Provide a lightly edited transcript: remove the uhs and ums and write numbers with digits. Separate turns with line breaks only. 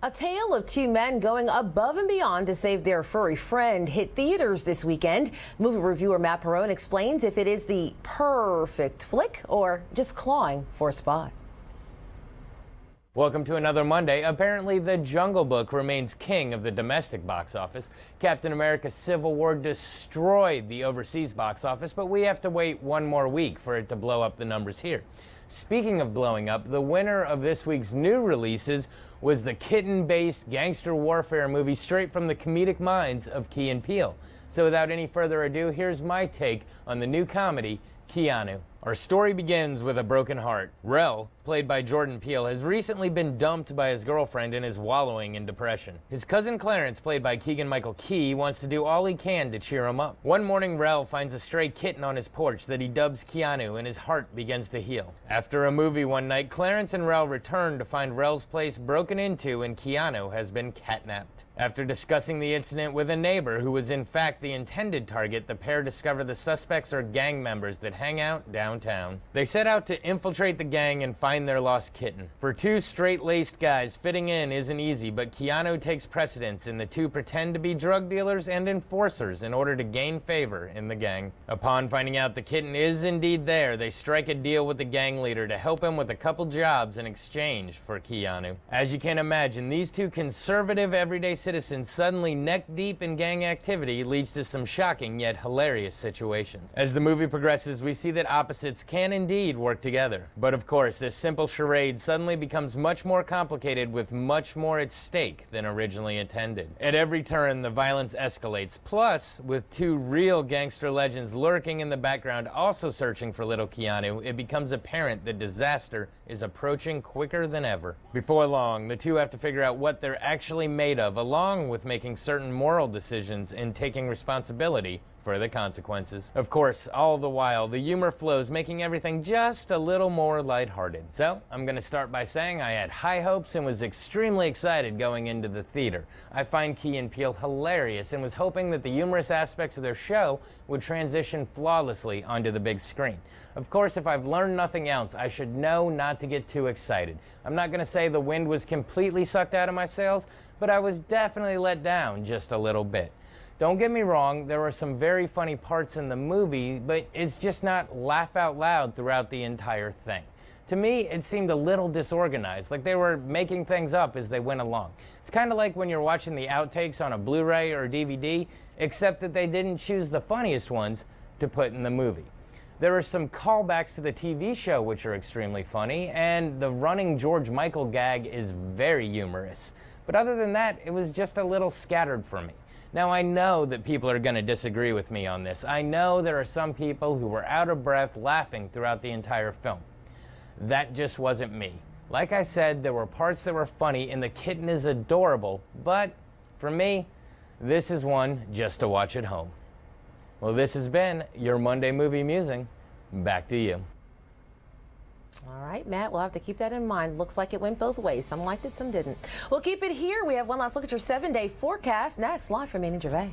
A tale of two men going above and beyond to save their furry friend hit theaters this weekend. Movie reviewer Matt Perrone explains if it is the perfect flick or just clawing for a spot.
Welcome to another Monday. Apparently, The Jungle Book remains king of the domestic box office. Captain America: Civil War destroyed the overseas box office, but we have to wait one more week for it to blow up the numbers here. Speaking of blowing up, the winner of this week's new releases was the kitten-based gangster warfare movie straight from the comedic minds of Key and Peele. So without any further ado, here's my take on the new comedy, Keanu. Our story begins with a broken heart. Rel, played by Jordan Peele, has recently been dumped by his girlfriend and is wallowing in depression. His cousin Clarence, played by Keegan-Michael Key, wants to do all he can to cheer him up. One morning, Rel finds a stray kitten on his porch that he dubs Keanu, and his heart begins to heal. After a movie one night, Clarence and Rel return to find Rel's place broken into and Keanu has been catnapped. After discussing the incident with a neighbor who was in fact the intended target, the pair discover the suspects are gang members that hang out downtown. They set out to infiltrate the gang and find their lost kitten. For two straight-laced guys, fitting in isn't easy, but Keanu takes precedence and the two pretend to be drug dealers and enforcers in order to gain favor in the gang. Upon finding out the kitten is indeed there, they strike a deal with the gang leader to help him with a couple jobs in exchange for Keanu. As you can imagine, these two conservative everyday citizens suddenly neck-deep in gang activity leads to some shocking yet hilarious situations. As the movie progresses, we see that opposites can indeed work together. But of course, this simple charade suddenly becomes much more complicated with much more at stake than originally intended. At every turn, the violence escalates. Plus, with two real gangster legends lurking in the background also searching for little Keanu, it becomes apparent that disaster is approaching quicker than ever. Before long, the two have to figure out what they're actually made of, along with making certain moral decisions and taking responsibility for the consequences. Of course, all the while, the humor flows, making everything just a little more lighthearted. So, I'm gonna start by saying I had high hopes and was extremely excited going into the theater. I find Key and Peele hilarious and was hoping that the humorous aspects of their show would transition flawlessly onto the big screen. Of course, if I've learned nothing else, I should know not to get too excited. I'm not gonna say the wind was completely sucked out of my sails, but I was definitely let down just a little bit. Don't get me wrong, there were some very funny parts in the movie, but it's just not laugh out loud throughout the entire thing. To me, it seemed a little disorganized, like they were making things up as they went along. It's kind of like when you're watching the outtakes on a Blu-ray or DVD, except that they didn't choose the funniest ones to put in the movie. There are some callbacks to the TV show which are extremely funny, and the running George Michael gag is very humorous. But other than that, it was just a little scattered for me. Now, I know that people are going to disagree with me on this. I know there are some people who were out of breath laughing throughout the entire film. That just wasn't me. Like I said, there were parts that were funny and the kitten is adorable, but for me, this is one just to watch at home. Well, this has been your Monday Movie Musing. Back to you.
All right, Matt, we'll have to keep that in mind. Looks like it went both ways. Some liked it, some didn't. We'll keep it here. We have one last look at your 7-day forecast next, live from Manny Gervais.